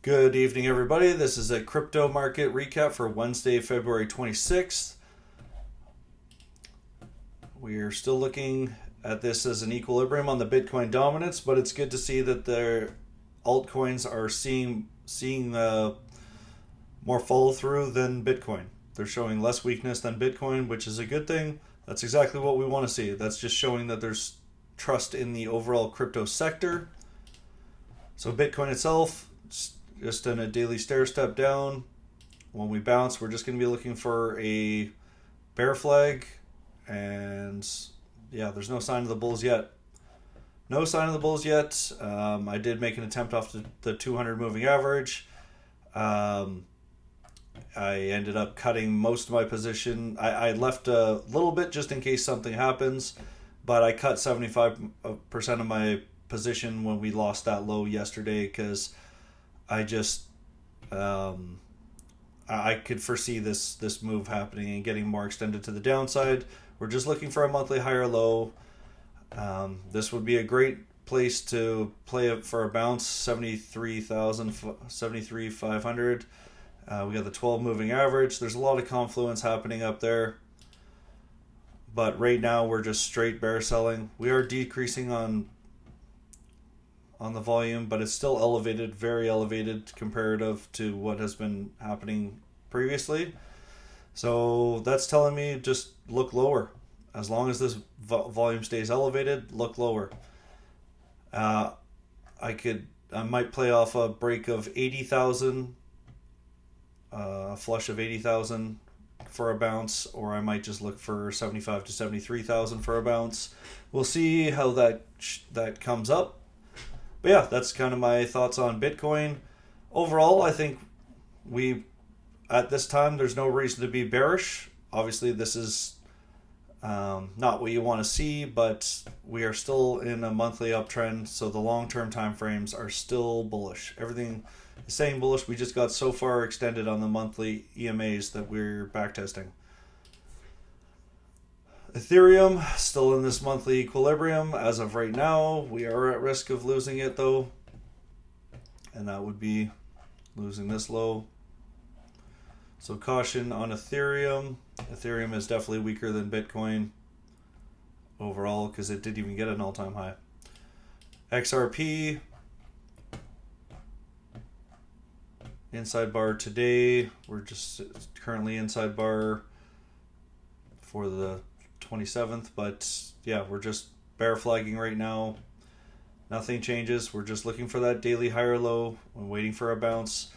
Good evening, everybody. This is a crypto market recap for Wednesday, February 26th. We are still looking at this as an equilibrium on the Bitcoin dominance, but it's good to see that the altcoins are seeing more follow through than Bitcoin. They're showing less weakness than Bitcoin, which is a good thing. That's exactly what we want to see. That's just showing that there's trust in the overall crypto sector. So Bitcoin itself, just in a daily stair step down. When we bounce, we're just going to be looking for a bear flag. And yeah, there's no sign of the bulls yet. No sign of the bulls yet. I did make an attempt off the 200 moving average. I ended up cutting most of my position. I left a little bit just in case something happens, but I cut 75% of my position when we lost that low yesterday because I just I could foresee this move happening and getting more extended to the downside. We're just looking for a monthly higher low. This would be a great place to play it for a bounce, 73,000, 73,500. We got the 12 moving average. There's a lot of confluence happening up there. But right now we're just straight bear selling. We are decreasing on the volume, but it's still elevated, very elevated comparative to what has been happening previously. So that's telling me just look lower. As long as this volume stays elevated, look lower. I might play off a break of 80,000, a flush of 80,000 for a bounce, or I might just look for 75 to 73,000 for a bounce. We'll see how that comes up. But yeah, that's kind of my thoughts on Bitcoin. Overall, I think at this time, there's no reason to be bearish. Obviously, this is not what you want to see, but we are still in a monthly uptrend, so the long-term time frames are still bullish. Everything is saying bullish. We just got so far extended on the monthly EMAs that we're backtesting. Ethereum still in this monthly equilibrium as of right now. We are at risk of losing it though, and that would be losing this low. So caution on Ethereum. Ethereum is definitely weaker than Bitcoin overall because it didn't even get an all-time high. XRP inside bar today. We're just currently inside bar for the 27th, but yeah, we're just bear flagging right now. Nothing changes. We're just looking for that daily higher low. We're waiting for a bounce,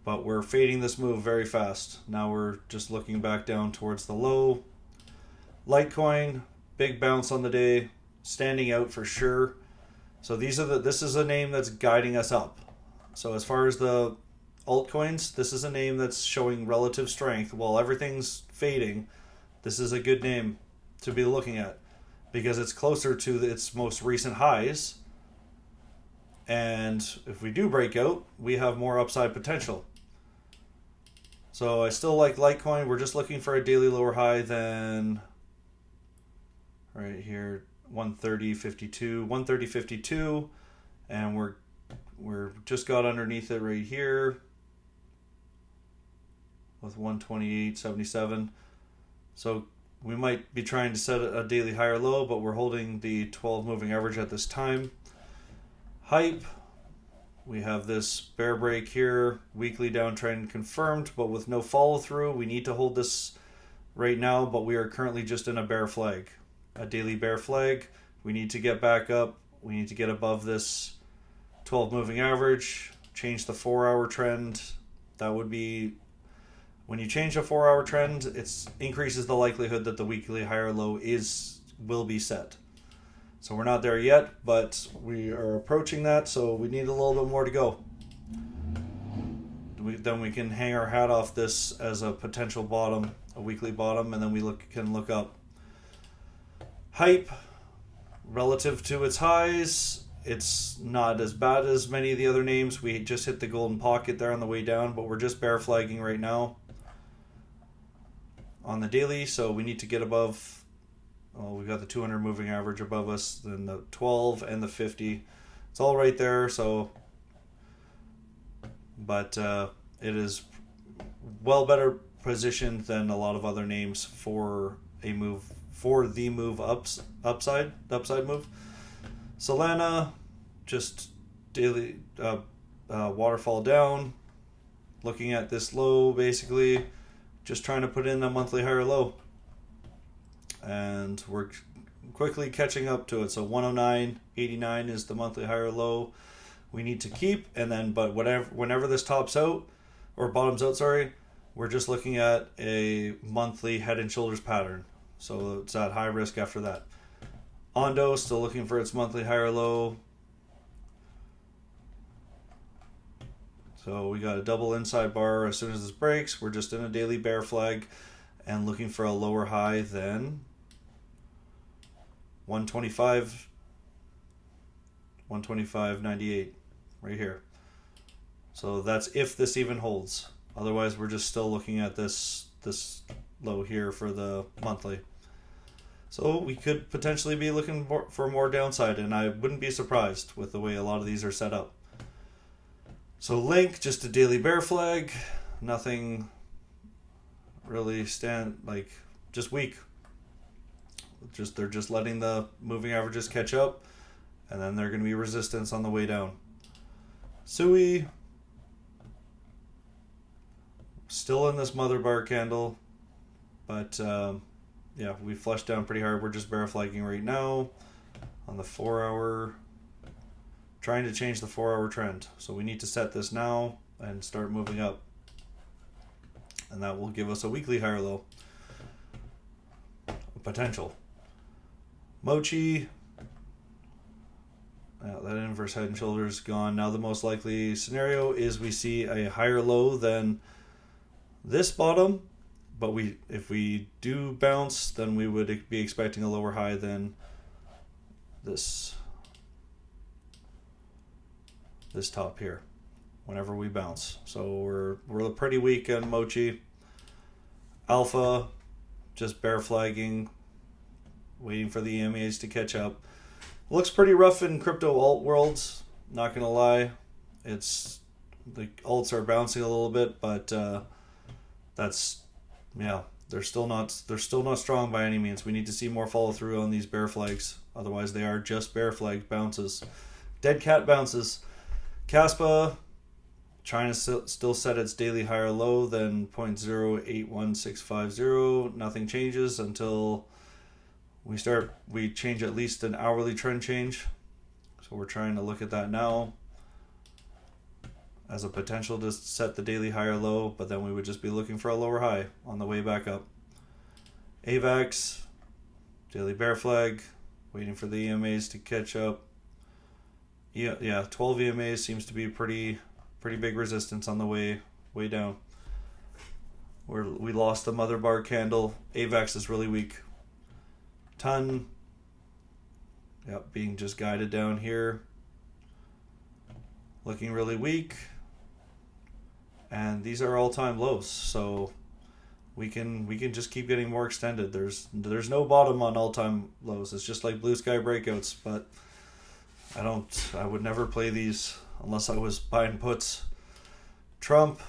but we're fading this move very fast. Now we're just looking back down towards the low. Litecoin, big bounce on the day, standing out for sure. So this is a name that's guiding us up. So as far as the altcoins, this is a name that's showing relative strength while everything's fading. This is a good name to be looking at because it's closer to its most recent highs. And if we do break out, we have more upside potential. So I still like Litecoin. We're just looking for a daily lower high than right here, 130.52, 130.52, and we're just got underneath it right here with 128.77. So we might be trying to set a daily higher low, but we're holding the 12 moving average at this time. Hype, we have this bear break here, weekly downtrend confirmed, but with no follow through. We need to hold this right now, but we are currently just in a bear flag, a daily bear flag. We need to get back up. We need to get above this 12 moving average, change the 4-hour trend. That would be, when you change a 4-hour trend, it increases the likelihood that the weekly higher low will be set. So we're not there yet, but we are approaching that, so we need a little bit more to go. Then we can hang our hat off this as a potential bottom, a weekly bottom, and then we can look up. Hype, relative to its highs, it's not as bad as many of the other names. We just hit the golden pocket there on the way down, but we're just bear flagging right now on the daily, so we need to get above. Well, we got the 200 moving average above us, then the 12 and the 50. It's all right there, so but it is well better positioned than a lot of other names for a move, for the move upside move. Solana, just daily waterfall down, looking at this low, basically just trying to put in a monthly higher low, and we're quickly catching up to it. So 109.89 is the monthly higher low we need to keep, and then whenever this tops out or bottoms out, sorry, we're just looking at a monthly head and shoulders pattern. So it's at high risk after that. Ondo still looking for its monthly higher low. So we got a double inside bar. As soon as this breaks, we're just in a daily bear flag and looking for a lower high than 125.98 right here. So that's if this even holds. Otherwise, we're just still looking at this low here for the monthly. So we could potentially be looking for more downside, and I wouldn't be surprised with the way a lot of these are set up. So Link, just a daily bear flag, nothing really just weak. They're just letting the moving averages catch up, and then they're going to be resistance on the way down. Sui, still in this mother bar candle, but yeah, we flushed down pretty hard. We're just bear flagging right now on the 4 hour, trying to change the 4 hour trend. So we need to set this now and start moving up, and that will give us a weekly higher low potential. Mochi, that inverse head and shoulders gone. Now the most likely scenario is we see a higher low than this bottom, but if we do bounce, then we would be expecting a lower high than this top here whenever we bounce. So we're pretty weak on Mochi. Alpha, just bear flagging, waiting for the EMAs to catch up. Looks pretty rough in crypto alt worlds, not gonna lie. It's the alts are bouncing a little bit, but they're still not strong by any means. We need to see more follow through on these bear flags. Otherwise, they are just bear flag bounces, dead cat bounces. Caspa trying to still set its daily higher low than 0.081650. Nothing changes until we change at least an hourly trend change. So we're trying to look at that now as a potential to set the daily higher low, but then we would just be looking for a lower high on the way back up. AVAX, daily bear flag, waiting for the EMAs to catch up. Yeah, 12 EMAs seems to be pretty big resistance on the way down. We lost the mother bar candle. AVAX is really weak. Ton, being just guided down here, looking really weak. And these are all-time lows, so we can just keep getting more extended. There's no bottom on all-time lows. It's just like blue sky breakouts, but I would never play these unless I was buying puts. Trump,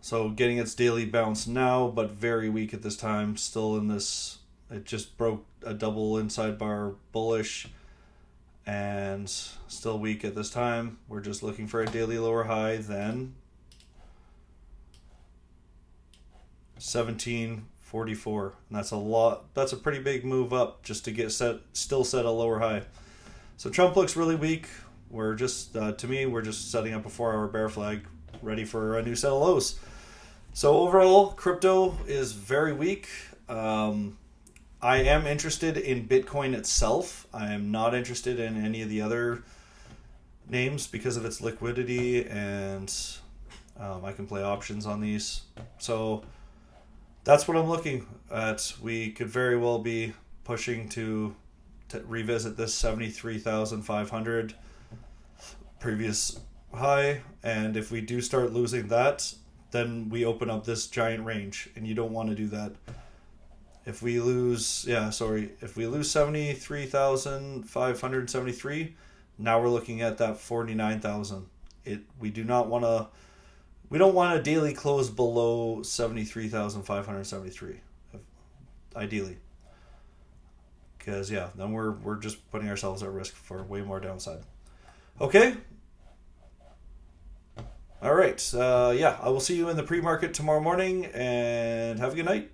so getting its daily bounce now, but very weak at this time. Still in this, it just broke a double inside bar bullish, and still weak at this time. We're just looking for a daily lower high than 1744, and that's a lot. That's a pretty big move up just to still set a lower high. So Trump looks really weak. We're just to me, we're just setting up a 4 hour bear flag, ready for a new set of lows. So overall, crypto is very weak. I am interested in Bitcoin itself. I am not interested in any of the other names because of its liquidity, and I can play options on these. So that's what I'm looking at. We could very well be pushing to revisit this 73,500 previous high, and if we do start losing that, then we open up this giant range, and you don't want to do that. If we lose 73,573, Now we're looking at that 49,000. We don't want a daily close below 73,573, ideally. Because yeah, then we're just putting ourselves at risk for way more downside. Okay. All right. Yeah, I will see you in the pre-market tomorrow morning, and have a good night.